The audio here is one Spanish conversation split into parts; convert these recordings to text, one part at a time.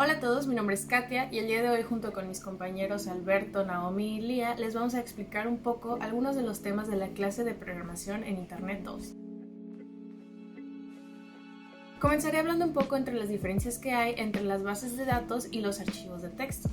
Hola a todos, mi nombre es Katia y el día de hoy junto con mis compañeros Alberto, Naomi y Lía les vamos a explicar un poco algunos de los temas de la clase de programación en Internet 2. Comenzaré hablando un poco entre las diferencias que hay entre las bases de datos y los archivos de texto.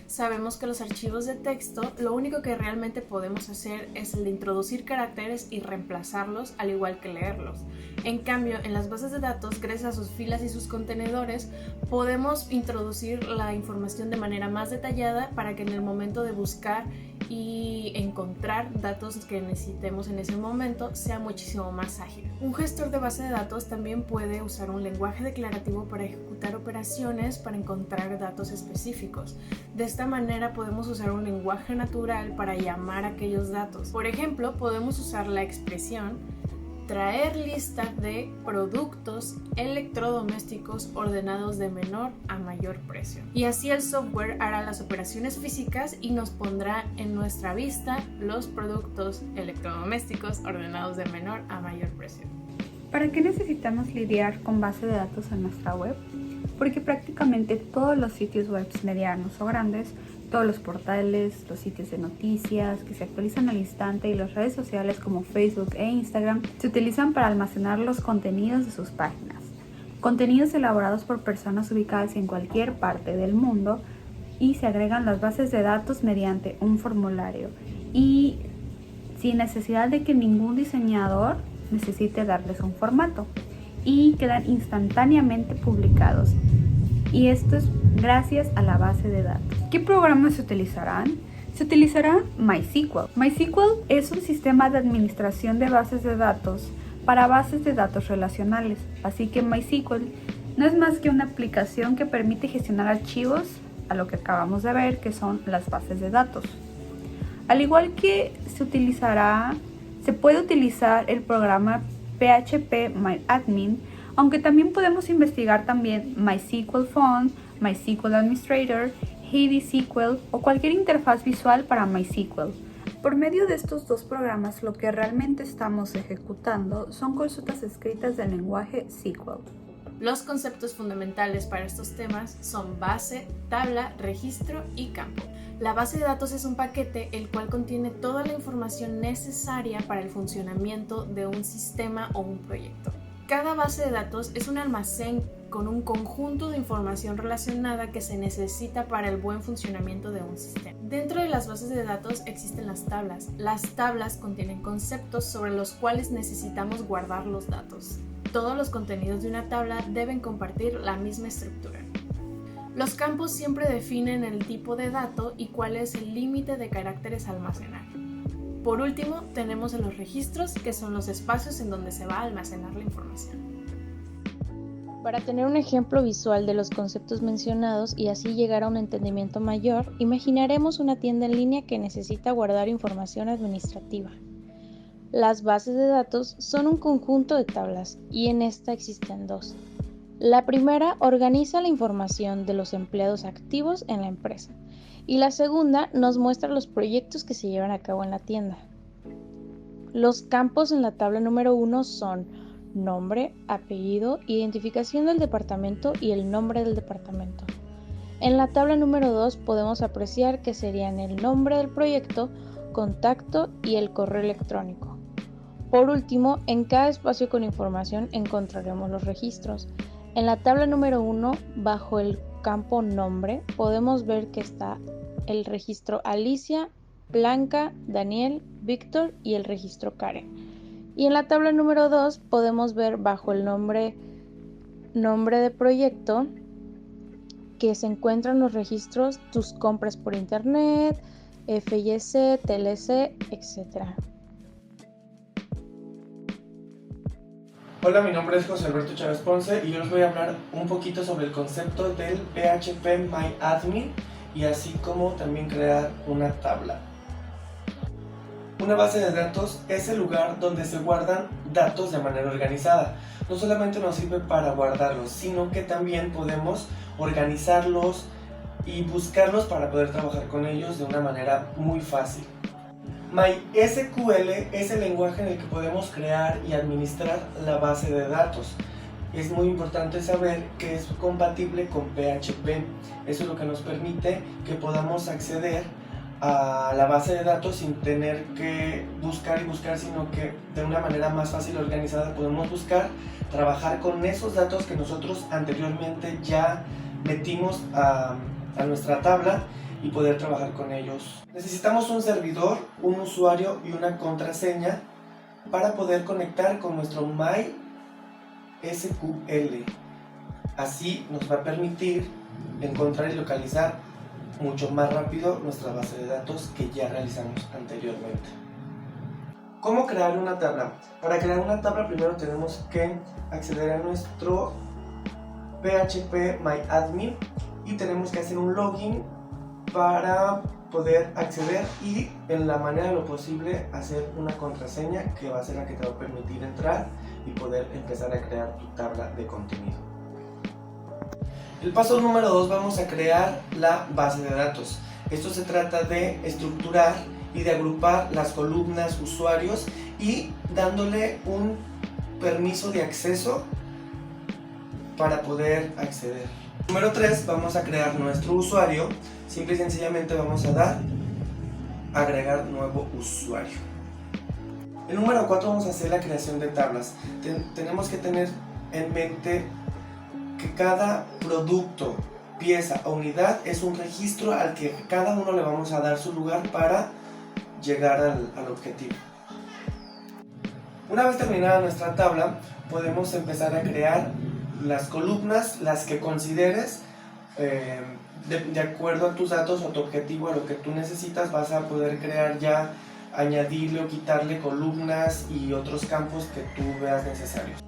Sabemos que los archivos de texto lo único que realmente podemos hacer es el de introducir caracteres y reemplazarlos al igual que leerlos. En cambio, en las bases de datos, gracias a sus filas y sus contenedores, podemos introducir la información de manera más detallada para que en el momento de buscar y encontrar datos que necesitemos en ese momento sea muchísimo más ágil. Un gestor de base de datos también puede usar un lenguaje declarativo para ejecutar operaciones para encontrar datos específicos. De esta manera podemos usar un lenguaje natural para llamar a aquellos datos. Por ejemplo, podemos usar la expresión traer lista de productos electrodomésticos ordenados de menor a mayor precio. Y así el software hará las operaciones físicas y nos pondrá en nuestra vista los productos electrodomésticos ordenados de menor a mayor precio. ¿Para qué necesitamos lidiar con base de datos en nuestra web? Porque prácticamente todos los sitios web medianos o grandes, todos los portales, los sitios de noticias que se actualizan al instante y las redes sociales como Facebook e Instagram se utilizan para almacenar los contenidos de sus páginas. Contenidos elaborados por personas ubicadas en cualquier parte del mundo y se agregan las bases de datos mediante un formulario y sin necesidad de que ningún diseñador necesite darles un formato y quedan instantáneamente publicados. Y esto es gracias a la base de datos. ¿Qué programas se utilizarán? Se utilizará MySQL. MySQL es un sistema de administración de bases de datos para bases de datos relacionales. Así que MySQL no es más que una aplicación que permite gestionar archivos a lo que acabamos de ver, que son las bases de datos. Al igual que se puede utilizar el programa PHPMyAdmin, aunque también podemos investigar también MySQL Phone, MySQL Administrator, HeidiSQL o cualquier interfaz visual para MySQL. Por medio de estos dos programas, lo que realmente estamos ejecutando son consultas escritas del lenguaje SQL. Los conceptos fundamentales para estos temas son base, tabla, registro y campo. La base de datos es un paquete el cual contiene toda la información necesaria para el funcionamiento de un sistema o un proyecto. Cada base de datos es un almacén con un conjunto de información relacionada que se necesita para el buen funcionamiento de un sistema. Dentro de las bases de datos existen las tablas. Las tablas contienen conceptos sobre los cuales necesitamos guardar los datos. Todos los contenidos de una tabla deben compartir la misma estructura. Los campos siempre definen el tipo de dato y cuál es el límite de caracteres a almacenar. Por último, tenemos los registros, que son los espacios en donde se va a almacenar la información. Para tener un ejemplo visual de los conceptos mencionados y así llegar a un entendimiento mayor, imaginaremos una tienda en línea que necesita guardar información administrativa. Las bases de datos son un conjunto de tablas y en esta existen dos. La primera organiza la información de los empleados activos en la empresa y la segunda nos muestra los proyectos que se llevan a cabo en la tienda. Los campos en la tabla número 1 son nombre, apellido, identificación del departamento y el nombre del departamento. En la tabla número 2 podemos apreciar que serían el nombre del proyecto, contacto y el correo electrónico. Por último, en cada espacio con información encontraremos los registros. En la tabla número 1, bajo el campo nombre, podemos ver que está el registro Alicia, Blanca, Daniel, Víctor y el registro Karen. Y en la tabla número 2 podemos ver bajo el nombre de proyecto que se encuentran los registros tus compras por internet, FYC, TLC, etc. Hola, mi nombre es José Alberto Chávez Ponce y yo les voy a hablar un poquito sobre el concepto del PHPMyAdmin y así como también crear una tabla. Una base de datos es el lugar donde se guardan datos de manera organizada. No solamente nos sirve para guardarlos, sino que también podemos organizarlos y buscarlos para poder trabajar con ellos de una manera muy fácil. MySQL es el lenguaje en el que podemos crear y administrar la base de datos. es muy importante saber que es compatible con PHP. Eso es lo que nos permite que podamos acceder a la base de datos sin tener que buscar y buscar, sino que de una manera más fácil y organizada podemos buscar, trabajar con esos datos que nosotros anteriormente ya metimos a nuestra tabla y poder trabajar con ellos. Necesitamos un servidor, un usuario y una contraseña para poder conectar con nuestro MySQL. Así nos va a permitir encontrar y localizar mucho más rápido nuestra base de datos que ya realizamos anteriormente. ¿Cómo crear una tabla? Para crear una tabla primero tenemos que acceder a nuestro phpMyAdmin y tenemos que hacer un login para poder acceder y en la manera de lo posible hacer una contraseña que va a ser la que te va a permitir entrar y poder empezar a crear tu tabla de contenido. El paso número 2, vamos a crear la base de datos. Esto se trata de estructurar y de agrupar las columnas usuarios y dándole un permiso de acceso para poder acceder. Número 3, vamos a crear nuestro usuario. Simple y sencillamente vamos a dar agregar nuevo usuario. El número 4, vamos a hacer la creación de tablas. Tenemos que tener en mente que cada producto, pieza o unidad es un registro al que cada uno le vamos a dar su lugar para llegar al objetivo. Una vez terminada nuestra tabla, podemos empezar a crear las columnas, las que consideres, de acuerdo a tus datos o tu objetivo, a lo que tú necesitas. Vas a poder crear ya, añadirle o quitarle columnas y otros campos que tú veas necesarios.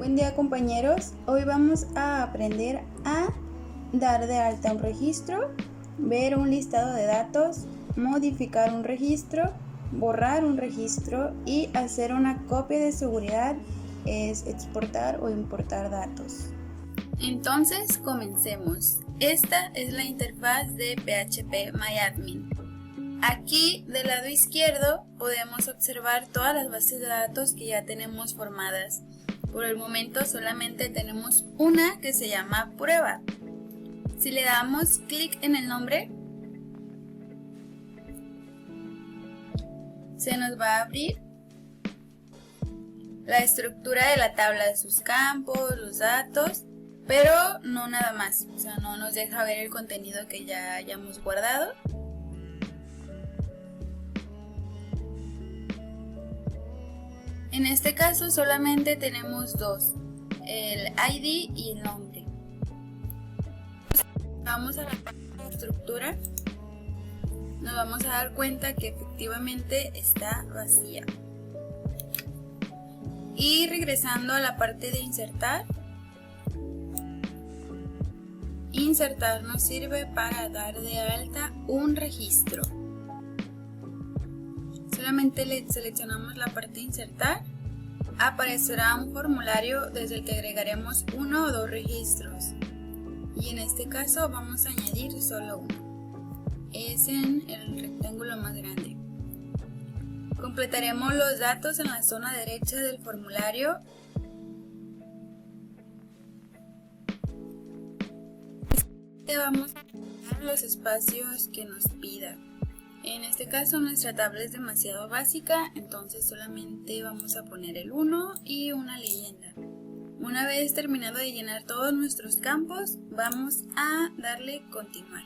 Buen día compañeros, hoy vamos a aprender a dar de alta un registro, ver un listado de datos, modificar un registro, borrar un registro y hacer una copia de seguridad, es exportar o importar datos. Entonces comencemos. Esta es la interfaz de phpMyAdmin. Aquí del lado izquierdo podemos observar todas las bases de datos que ya tenemos formadas. Por el momento solamente tenemos una que se llama prueba. Si le damos clic en el nombre, se nos va a abrir la estructura de la tabla de sus campos, los datos, pero no nada más, o sea, no nos deja ver el contenido que ya hayamos guardado. En este caso solamente tenemos dos, el ID y el nombre. Vamos a la parte de estructura, nos vamos a dar cuenta que efectivamente está vacía. Y regresando a la parte de insertar, insertar nos sirve para dar de alta un registro. Solamente le seleccionamos la parte de insertar, aparecerá un formulario desde el que agregaremos uno o dos registros. Y en este caso vamos a añadir solo uno. Es en el rectángulo más grande. Completaremos los datos en la zona derecha del formulario. Vamos a llenar los espacios que nos pida. En este caso nuestra tabla es demasiado básica, entonces solamente vamos a poner el 1 y una leyenda. Una vez terminado de llenar todos nuestros campos, vamos a darle continuar.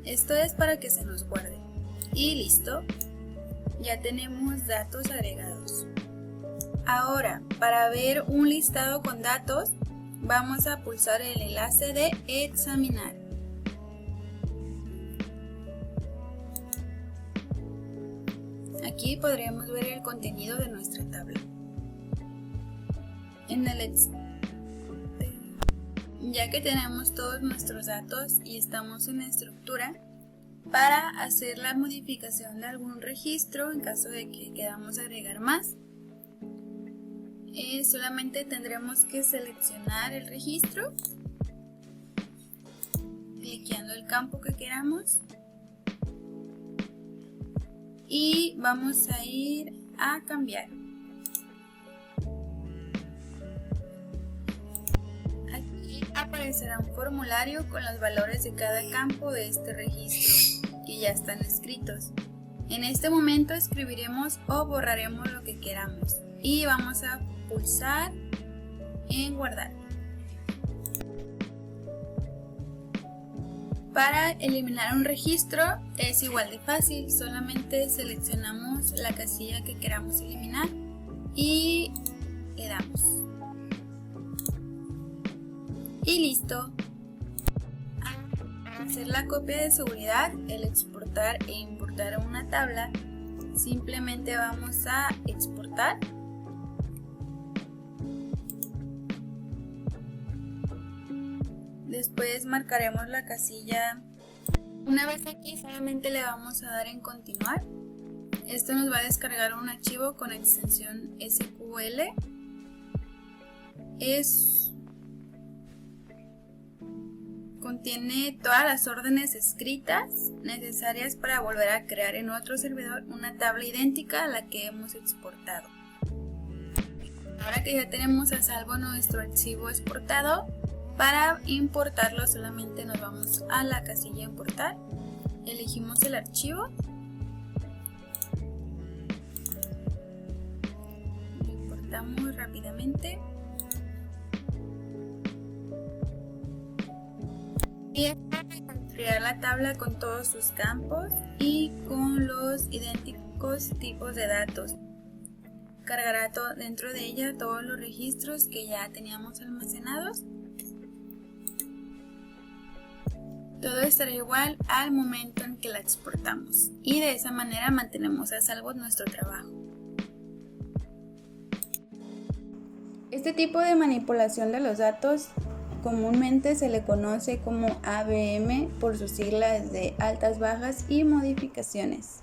Esto es para que se nos guarde. Y listo, ya tenemos datos agregados. Ahora, para ver un listado con datos, vamos a pulsar el enlace de examinar. Aquí podremos ver el contenido de nuestra tabla. Ya que tenemos todos nuestros datos y estamos en la estructura, para hacer la modificación de algún registro, en caso de que queramos agregar más, solamente tendremos que seleccionar el registro, cliqueando el campo que queramos, y vamos a ir a cambiar. Aquí aparecerá un formulario con los valores de cada campo de este registro, que ya están escritos. En este momento escribiremos o borraremos lo que queramos y vamos a pulsar en guardar. Para eliminar un registro es igual de fácil, solamente seleccionamos la casilla que queramos eliminar y le damos. Y listo. Para hacer la copia de seguridad, el exportar e importar a una tabla, simplemente vamos a exportar. Después marcaremos la casilla. Una vez aquí solamente le vamos a dar en continuar. Esto nos va a descargar un archivo con extensión SQL. Contiene todas las órdenes escritas necesarias para volver a crear en otro servidor una tabla idéntica a la que hemos exportado. Ahora que ya tenemos a salvo nuestro archivo exportado, para importarlo solamente nos vamos a la casilla importar, elegimos el archivo, lo importamos rápidamente y construirá la tabla con todos sus campos y con los idénticos tipos de datos. Cargará dentro de ella todos los registros que ya teníamos almacenados. Todo estará igual al momento en que la exportamos y de esa manera mantenemos a salvo nuestro trabajo. Este tipo de manipulación de los datos comúnmente se le conoce como ABM por sus siglas de altas, bajas y modificaciones.